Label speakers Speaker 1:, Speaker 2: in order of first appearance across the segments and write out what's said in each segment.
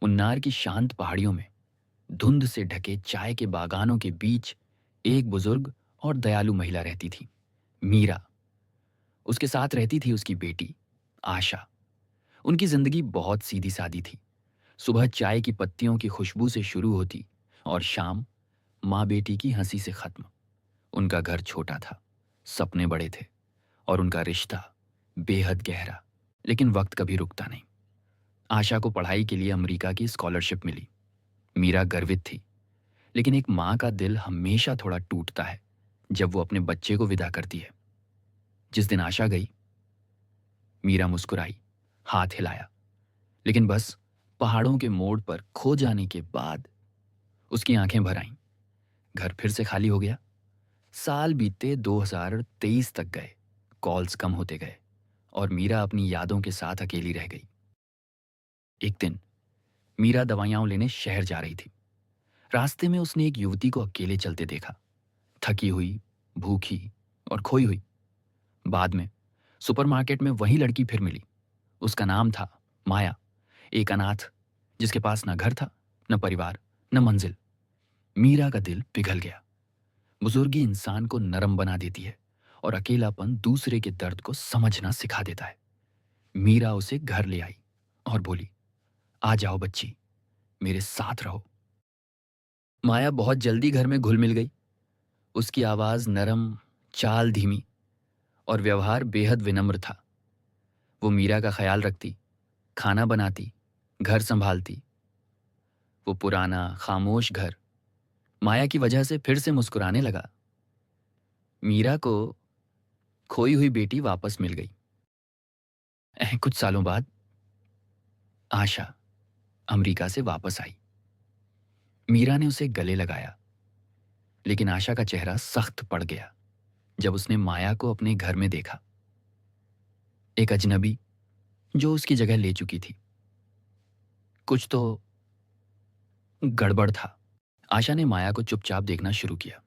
Speaker 1: मुन्नार की शांत पहाड़ियों में धुंध से ढके चाय के बागानों के बीच एक बुजुर्ग और दयालु महिला रहती थी, मीरा। उसके साथ रहती थी उसकी बेटी आशा। उनकी जिंदगी बहुत सीधी सादी थी। सुबह चाय की पत्तियों की खुशबू से शुरू होती और शाम माँ बेटी की हंसी से खत्म। उनका घर छोटा था, सपने बड़े थे और उनका रिश्ता बेहद गहरा। लेकिन वक्त कभी रुकता नहीं। आशा को पढ़ाई के लिए अमेरिका की स्कॉलरशिप मिली। मीरा गर्वित थी, लेकिन एक माँ का दिल हमेशा थोड़ा टूटता है जब वो अपने बच्चे को विदा करती है। जिस दिन आशा गई, मीरा मुस्कुराई, हाथ हिलाया, लेकिन बस पहाड़ों के मोड़ पर खो जाने के बाद उसकी आंखें भर आईं। घर फिर से खाली हो गया। साल बीतते 2023 तक गए, कॉल्स कम होते गए और मीरा अपनी यादों के साथ अकेली रह गई। एक दिन मीरा दवाइयां लेने शहर जा रही थी। रास्ते में उसने एक युवती को अकेले चलते देखा, थकी हुई, भूखी और खोई हुई। बाद में सुपरमार्केट में वही लड़की फिर मिली। उसका नाम था माया, एक अनाथ जिसके पास न घर था, न परिवार, न मंजिल। मीरा का दिल पिघल गया। बुजुर्गी इंसान को नरम बना देती है और अकेलापन दूसरे के दर्द को समझना सिखा देता है। मीरा उसे घर ले आई और बोली, आ जाओ बच्ची, मेरे साथ रहो। माया बहुत जल्दी घर में घुल मिल गई। उसकी आवाज नरम, चाल धीमी और व्यवहार बेहद विनम्र था। वो मीरा का ख्याल रखती, खाना बनाती, घर संभालती। वो पुराना खामोश घर माया की वजह से फिर से मुस्कुराने लगा। मीरा को खोई हुई बेटी वापस मिल गई। कुछ सालों बाद आशा अमेरिका से वापस आई। मीरा ने उसे गले लगाया, लेकिन आशा का चेहरा सख्त पड़ गया जब उसने माया को अपने घर में देखा। एक अजनबी जो उसकी जगह ले चुकी थी। कुछ तो गड़बड़ था। आशा ने माया को चुपचाप देखना शुरू किया।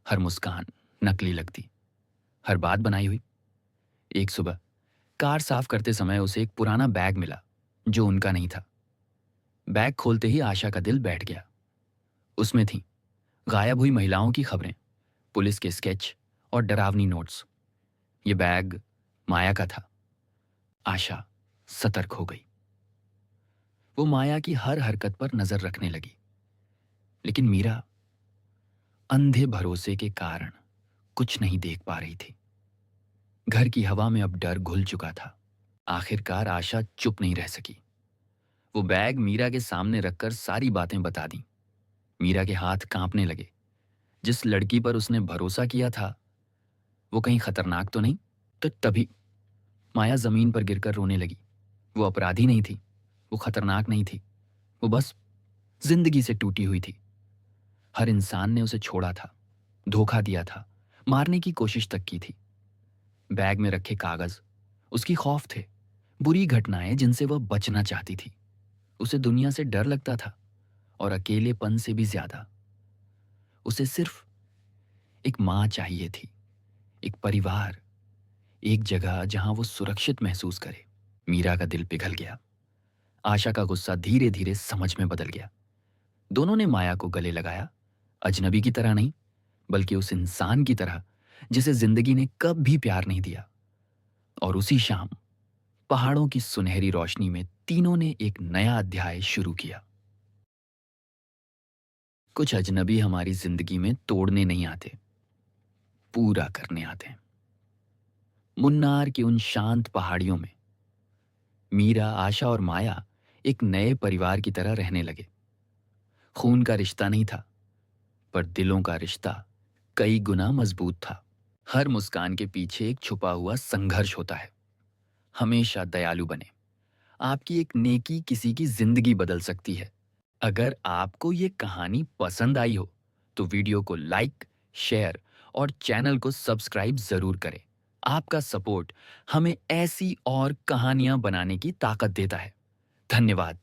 Speaker 1: हर मुस्कान नकली लगती, हर बात बनाई हुई। एक सुबह कार साफ करते समय उसे एक पुराना बैग मिला जो उनका नहीं था। बैग खोलते ही आशा का दिल बैठ गया। उसमें थी गायब हुई महिलाओं की खबरें, पुलिस के स्केच और डरावनी नोट्स। ये बैग माया का था। आशा सतर्क हो गई। वो माया की हर हरकत पर नजर रखने लगी, लेकिन मीरा अंधे भरोसे के कारण कुछ नहीं देख पा रही थी। घर की हवा में अब डर घुल चुका था। आखिरकार आशा चुप नहीं रह सकी। वो बैग मीरा के सामने रखकर सारी बातें बता दी। मीरा के हाथ कांपने लगे। जिस लड़की पर उसने भरोसा किया था, वो कहीं खतरनाक तो नहीं? तो तभी माया जमीन पर गिरकर रोने लगी। वो अपराधी नहीं थी, वो खतरनाक नहीं थी, वो बस जिंदगी से टूटी हुई थी। हर इंसान ने उसे छोड़ा था, धोखा दिया था, मारने की कोशिश तक की थी। बैग में रखे कागज उसकी खौफ थे, बुरी घटनाएं जिनसे वह बचना चाहती थी। उसे दुनिया से डर लगता था और अकेलेपन से भी ज्यादा। उसे सिर्फ एक मां चाहिए थी, एक परिवार, एक जगह जहां वो सुरक्षित महसूस करे। मीरा का दिल पिघल गया। आशा का गुस्सा धीरे धीरे समझ में बदल गया। दोनों ने माया को गले लगाया, अजनबी की तरह नहीं, बल्कि उस इंसान की तरह जिसे जिंदगी ने कभी प्यार नहीं दिया। और उसी शाम पहाड़ों की सुनहरी रोशनी में तीनों ने एक नया अध्याय शुरू किया। कुछ अजनबी हमारी जिंदगी में तोड़ने नहीं आते, पूरा करने आते हैं। मुन्नार की उन शांत पहाड़ियों में मीरा, आशा और माया एक नए परिवार की तरह रहने लगे। खून का रिश्ता नहीं था, पर दिलों का रिश्ता कई गुना मजबूत था। हर मुस्कान के पीछे एक छुपा हुआ संघर्ष होता है। हमेशा दयालु बने। आपकी एक नेकी किसी की जिंदगी बदल सकती है। अगर आपको ये कहानी पसंद आई हो तो वीडियो को लाइक, शेयर और चैनल को सब्सक्राइब जरूर करें। आपका सपोर्ट हमें ऐसी और कहानियां बनाने की ताकत देता है। धन्यवाद।